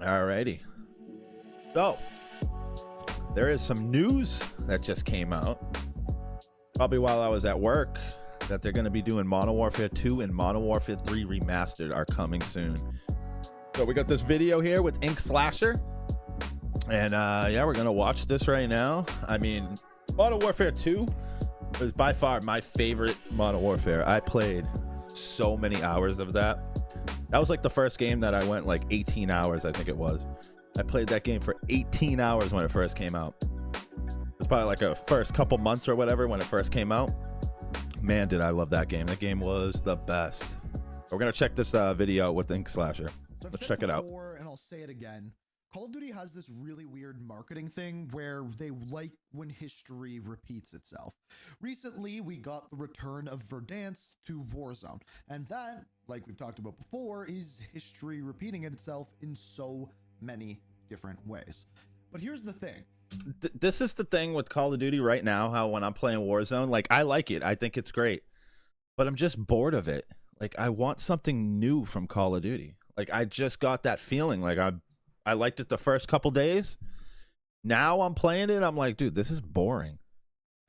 Alrighty. So, there is some news that just came out, probably while I was at work, that they're going to be doing Modern Warfare 2 and Modern Warfare 3 Remastered are coming soon. So we got this video here with Ink Slasher, and yeah, we're going to watch this right now. I mean, Modern Warfare 2 was by far my favorite Modern Warfare. I played so many hours of that. That was like the first game that I went like 18 hours, I think it was. I played that game for 18 hours when it first came out. It's probably like a first couple months or whatever when it first came out. Man, did I love that game. That game was the best. We're going to check this video with Ink Slasher. So Let's check it out. And I'll say it again. Call of Duty has this really weird marketing thing where they like when history repeats itself. Recently, we got the return of Verdansk to Warzone. And that, like we've talked about before, is history repeating itself in so many different ways. But here's the thing. This is the thing with Call of Duty right now, how when I'm playing Warzone, like I like it. I think it's great. But I'm just bored of it. Like I want something new from Call of Duty. Like I just got that feeling. Like I liked it the first couple days. Now I'm playing it. I'm like, dude, this is boring.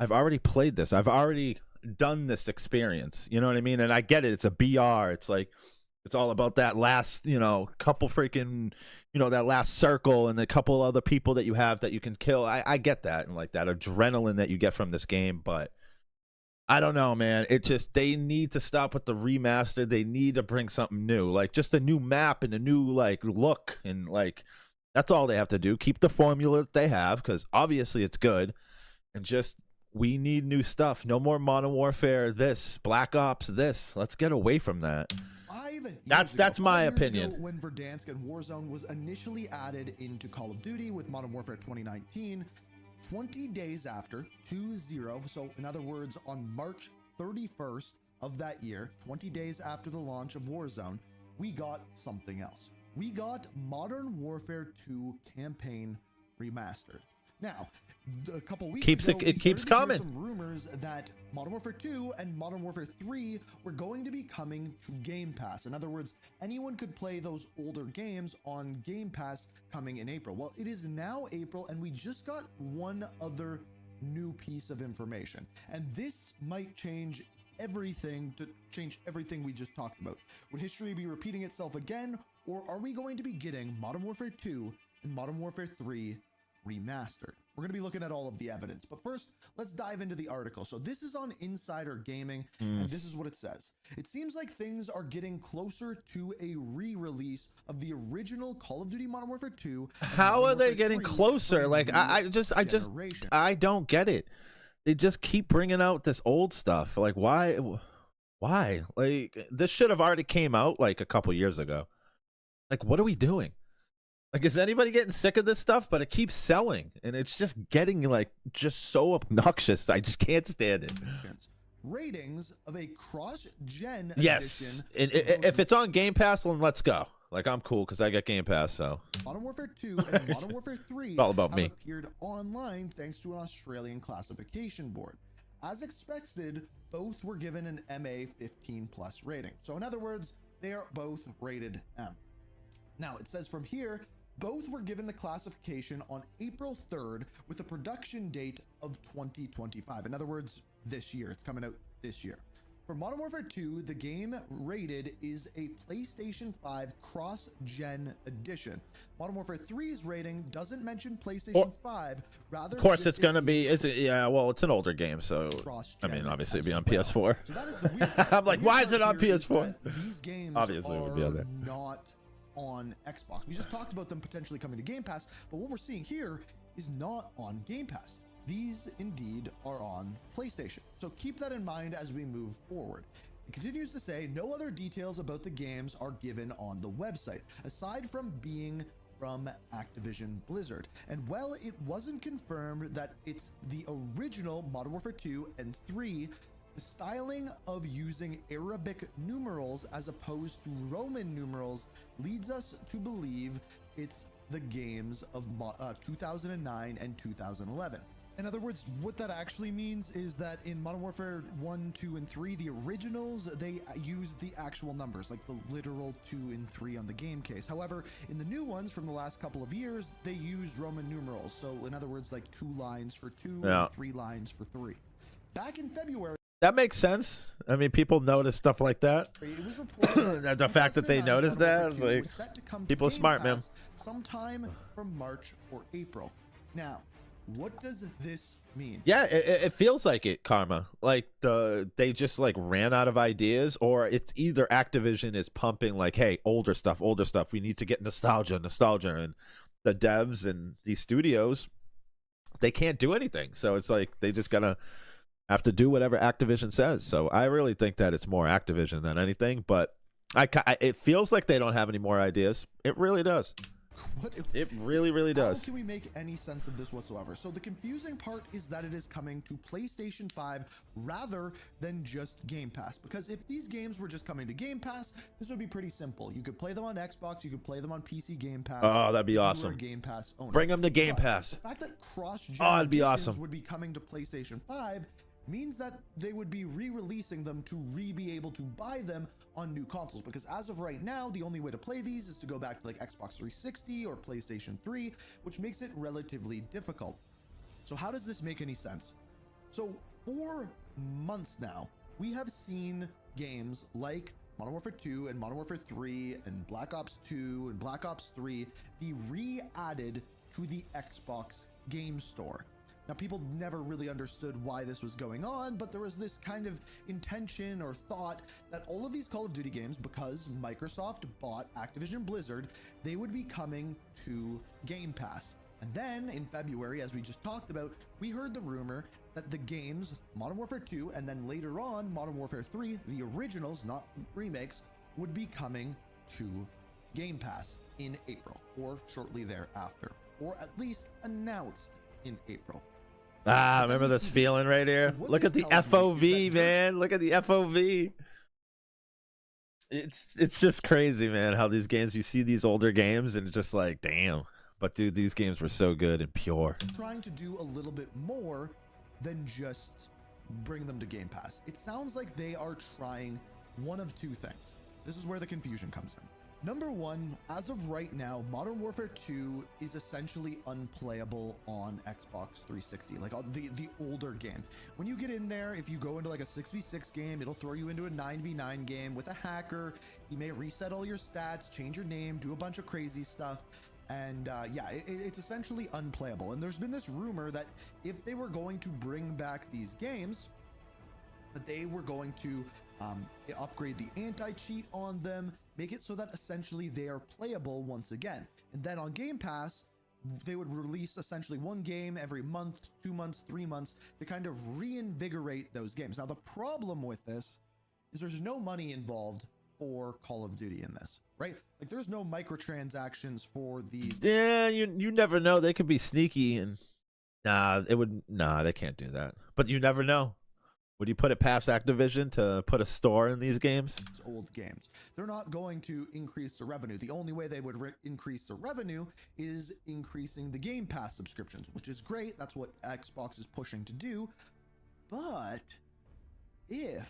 I've already played this. I've already done this experience. You know what I mean? And I get it. It's a BR. It's like, it's all about that last, you know, couple freaking, you know, that last circle and the couple other people that you have that you can kill. I get that. And like that adrenaline that you get from this game. But I don't know, man. It just, they need to stop with the remaster. They need to bring something new, like just a new map and a new like look, and like that's all they have to do. Keep the formula that they have, because obviously it's good, and just we need new stuff. No more Modern Warfare this, Black Ops this. Let's get away from that. That's my opinion. When Verdansk and Warzone was initially added into Call of Duty with Modern Warfare 2019. 20 days after, 2-0, so in other words, on March 31st of that year, 20 days after the launch of Warzone, we got something else. We got Modern Warfare 2 Campaign Remastered. Now, a couple weeks ago, it keeps coming. Some rumors that Modern Warfare 2 and Modern Warfare 3 were going to be coming to Game Pass. In other words, anyone could play those older games on Game Pass coming in April. Well, it is now April, and we just got one other new piece of information. And this might change everything we just talked about. Would history be repeating itself again, or are we going to be getting Modern Warfare 2 and Modern Warfare 3 Remastered? We're going to be looking at all of the evidence, but first let's dive into the article. So this is on Insider Gaming, and this is what it says. It seems like things are getting closer to a re-release of the original Call of Duty Modern Warfare 2. How are they getting closer? Like I don't get it. They just keep bringing out this old stuff. Like why? Like this should have already came out like a couple years ago. Like what are we doing? Like, is anybody getting sick of this stuff? But it keeps selling, and it's just getting like just so obnoxious. I just can't stand it. Ratings of a cross-gen yes, edition. And if it's on Game Pass, then let's go. Like I'm cool because I got Game Pass. So Modern Warfare 2 and Modern Warfare 3 it's all about me. Appeared online thanks to an Australian classification board. As expected, both were given an MA 15+ rating. So in other words, they are both rated M. Now it says from here, both were given the classification on April 3rd with a production date of 2025. In other words, this year. It's coming out this year. For Modern Warfare 2, the game rated is a PlayStation 5 cross-gen edition. Modern Warfare 3's rating doesn't mention PlayStation 5. Rather, of course, it's going to be. Yeah, well, it's an older game, so I mean, obviously, it'd be on PS4. So that is the weird I'm like, why is it on PS4? These games obviously, it would be on there. Not on Xbox. We just talked about them potentially coming to Game Pass, but what we're seeing here is not on Game Pass. These indeed are on PlayStation. So keep that in mind as we move forward. It continues to say no other details about the games are given on the website, aside from being from Activision Blizzard. And while it wasn't confirmed that it's the original Modern Warfare 2 and 3, the styling of using Arabic numerals as opposed to Roman numerals leads us to believe it's the games of 2009 and 2011. In other words, what that actually means is that in Modern Warfare 1, 2, and 3, the originals, they use the actual numbers, like the literal 2 and 3 on the game case. However, in the new ones from the last couple of years, they used Roman numerals. So in other words, like 2 lines for 2 and 3 lines for 3. Back in February, that makes sense. I mean, people notice stuff like that. it was reported The fact that they noticed that, was like, set to come to people are Game smart, man. Pass sometime from March or April. Now, what does this mean? Yeah, it feels like it, Karma. Like they just like ran out of ideas, or it's either Activision is pumping like, hey, older stuff. We need to get nostalgia, and the devs and these studios, they can't do anything. So it's like they just gotta have to do whatever Activision says. So I really think that it's more Activision than anything. But it feels like they don't have any more ideas. It really does. It really does. How can we make any sense of this whatsoever? So the confusing part is that it is coming to PlayStation 5 rather than just Game Pass. Because if these games were just coming to Game Pass, this would be pretty simple. You could play them on Xbox, you could play them on PC Game Pass. Oh, that'd be if you were a awesome. Game Pass owner. Bring them to Game But Pass. the fact that cross-gen It'd be editions awesome. would be coming to PlayStation 5 means that they would be re-releasing them to be able to buy them on new consoles, because as of right now, the only way to play these is to go back to like Xbox 360 or PlayStation 3, which makes it relatively difficult. So how does this make any sense? So for months now, we have seen games like Modern Warfare 2 and Modern Warfare 3 and Black Ops 2 and Black Ops 3 be re-added to the Xbox Game Store. Now, people never really understood why this was going on, but there was this kind of intention or thought that all of these Call of Duty games, because Microsoft bought Activision Blizzard, they would be coming to Game Pass. And then in February, as we just talked about, we heard the rumor that the games Modern Warfare 2 and then later on Modern Warfare 3, the originals, not remakes, would be coming to Game Pass in April or shortly thereafter, or at least announced in April. Ah, remember this feeling right here? Look at the FOV, man. Look at the FOV. It's just crazy, man, how these games, you see these older games and it's just like, damn. But dude, these games were so good and pure. Trying to do a little bit more than just bring them to Game Pass. It sounds like they are trying one of two things. This is where the confusion comes in. Number one, as of right now, Modern Warfare 2 is essentially unplayable on Xbox 360, like the older game. When you get in there, if you go into like a 6v6 game, it'll throw you into a 9v9 game with a hacker. You may reset all your stats, change your name, do a bunch of crazy stuff. And yeah, it's essentially unplayable. And there's been this rumor that if they were going to bring back these games, that they were going to upgrade the anti-cheat on them, make it so that essentially they are playable once again. And then on Game Pass, they would release essentially one game every month, 2 months, 3 months to kind of reinvigorate those games. Now, the problem with this is there's no money involved for Call of Duty in this, right? Like there's no microtransactions for these. Yeah, you never know. They could be sneaky and they can't do that. But you never know. Would you put it past Activision to put a store in these games? It's old games. They're not going to increase the revenue. The only way they would increase the revenue is increasing the Game Pass subscriptions, which is great. That's what Xbox is pushing to do. But if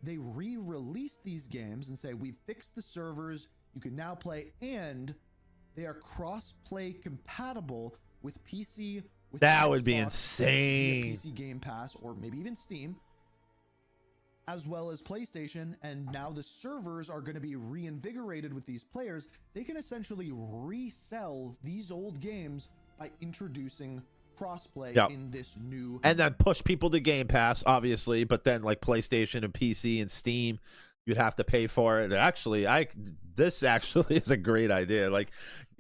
they re-release these games and say, we fixed the servers, you can now play, and they are cross-play compatible with PC, with that Xbox, would be via insane. PC Game Pass, or maybe even Steam, as well as PlayStation, and now the servers are going to be reinvigorated with these players, they can essentially resell these old games by introducing crossplay in this new, and then push people to Game Pass, obviously, but then like PlayStation and PC and Steam, you'd have to pay for it. Actually, this actually is a great idea. Like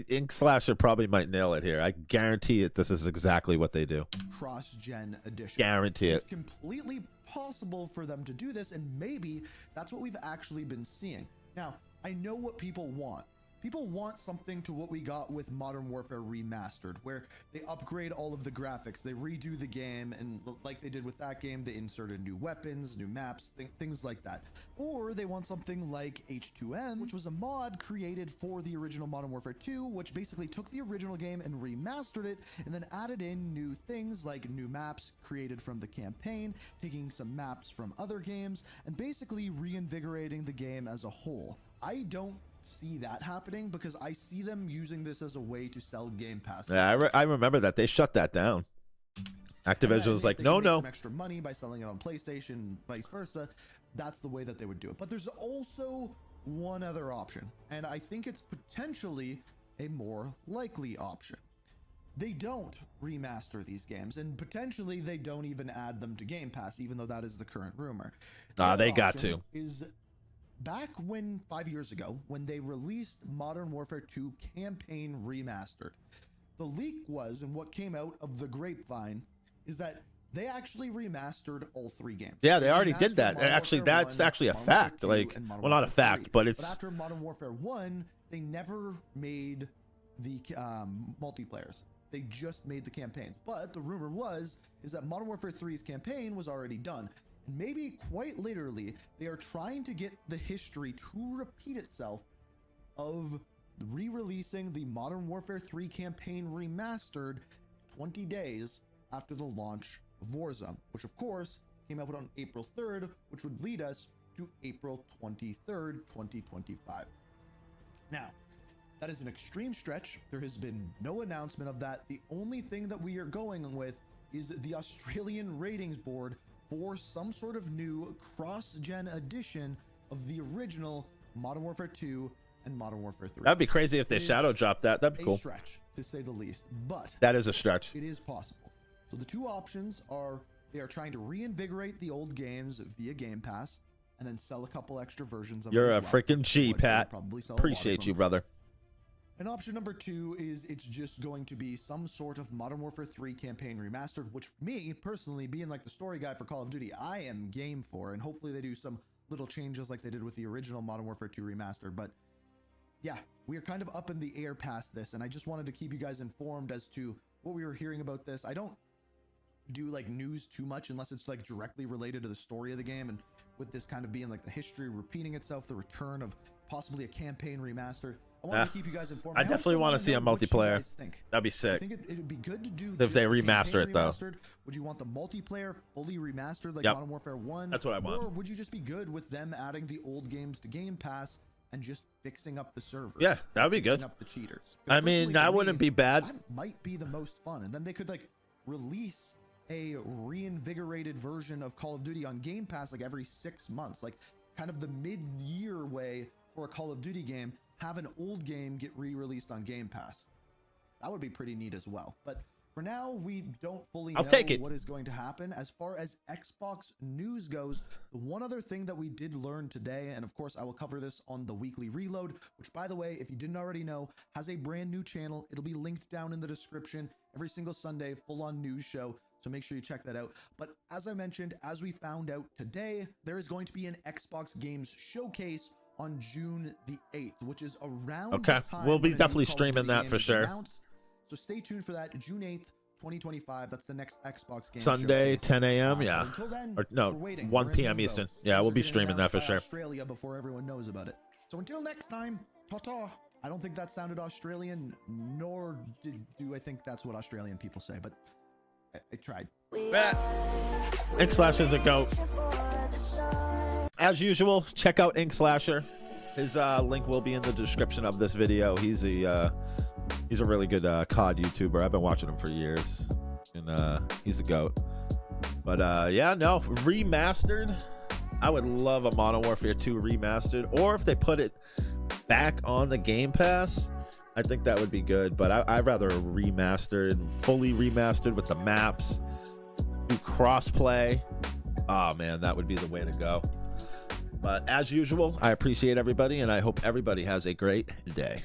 Ink Slasher probably might nail it here. I guarantee it. This is exactly what they do. Cross-gen edition. Guarantee it. It's completely possible for them to do this, and maybe that's what we've actually been seeing. Now, I know what people want. people want something to what we got with Modern Warfare Remastered, where they upgrade all of the graphics, they redo the game, and like they did with that game, they inserted new weapons, new maps, things like that. Or they want something like H2M, which was a mod created for the original Modern Warfare 2, which basically took the original game and remastered it, and then added in new things like new maps created from the campaign, taking some maps from other games, and basically reinvigorating the game as a whole. I don't see that happening because I see them using this as a way to sell Game Pass. Yeah, I remember that they shut that down. Activision was like, no. Some extra money by selling it on PlayStation, vice versa. That's the way that they would do it. But there's also one other option, and I think it's potentially a more likely option. They don't remaster these games, and potentially they don't even add them to Game Pass, even though that is the current rumor. They got to. Is back when 5 years ago, when they released Modern Warfare 2 Campaign Remastered, the leak was, and what came out of the grapevine, is that they actually remastered all 3 games. Yeah, they already did that. Actually, that's actually a fact. Like, well, not a fact, but it's... But after Modern Warfare 1, they never made the multiplayers. They just made the campaigns. But the rumor is that Modern Warfare 3's campaign was already done. And maybe quite literally, they are trying to get the history to repeat itself of re-releasing the Modern Warfare 3 campaign remastered 20 days after the launch of Warzone, which of course came out on April 3rd, which would lead us to April 23rd, 2025. Now, that is an extreme stretch. There has been no announcement of that. The only thing that we are going with is the Australian ratings board for some sort of new cross-gen edition of the original Modern Warfare 2 and Modern Warfare 3. That'd be crazy if they shadow dropped that. That'd be cool. A stretch, to say the least, but that is a stretch. It is possible. So the two options are they are trying to reinvigorate the old games via Game Pass and then sell a couple extra versions of it. You're a as well, freaking G, Pat. probably sell a lot of Appreciate them. you, brother. And option number 2 is it's just going to be some sort of Modern Warfare 3 campaign remastered, which me personally, being like the story guy for Call of Duty, I am game for, and hopefully they do some little changes like they did with the original Modern Warfare 2 remastered. But yeah, we are kind of up in the air past this, and I just wanted to keep you guys informed as to what we were hearing about this. I don't do like news too much unless it's like directly related to the story of the game, and with this kind of being like the history repeating itself, the return of possibly a campaign remaster, I want to keep you guys informed. I definitely want to see a multiplayer. That'd be I sick. think it'd be good to do if they remaster it, though. Would you want the multiplayer fully remastered like Yep. Modern Warfare 1? That's what I want. Or would you just be good with them adding the old games to Game Pass and just fixing up the servers? Yeah, that would be good. Fixing up the cheaters. I mean, that wouldn't be bad. That might be the most fun. And then they could like release a reinvigorated version of Call of Duty on Game Pass like every 6 months, like kind of the mid-year way for a Call of Duty game. Have an old game get re-released on Game Pass. That would be pretty neat as well. But for now, we don't fully know what is going to happen. As far as Xbox news goes, the one other thing that we did learn today, and of course I will cover this on the Weekly Reload, which by the way, if you didn't already know, has a brand new channel. It'll be linked down in the description every single Sunday, full-on news show. So make sure you check that out. But as I mentioned, as we found out today, there is going to be an Xbox Games Showcase on June the 8th, which is around the time we'll be when a new definitely Call of streaming Duty that game for is sure. announced. So stay tuned for that. June 8th, 2025. That's the next Xbox Game Sunday, Showcase. 10 a.m. Yeah. Until then, Or no, we're waiting. 1 We're in p.m. limbo. Eastern. Yeah, Things we'll are be getting streaming that announced for by sure. Australia before everyone knows about it. So until next time, ta-ta. I don't think that sounded Australian, nor do I think that's what Australian people say, but I tried. Ink Slasher's a goat. As usual, check out Ink Slasher. His link will be in the description of this video. He's a really good COD YouTuber. I've been watching him for years, and he's a goat. But yeah, no, remastered. I would love a Modern Warfare 2 remastered, or if they put it back on the Game Pass, I think that would be good. But I'd rather a remastered, fully remastered with the maps, do crossplay. Oh man, that would be the way to go. But as usual, I appreciate everybody, and I hope everybody has a great day.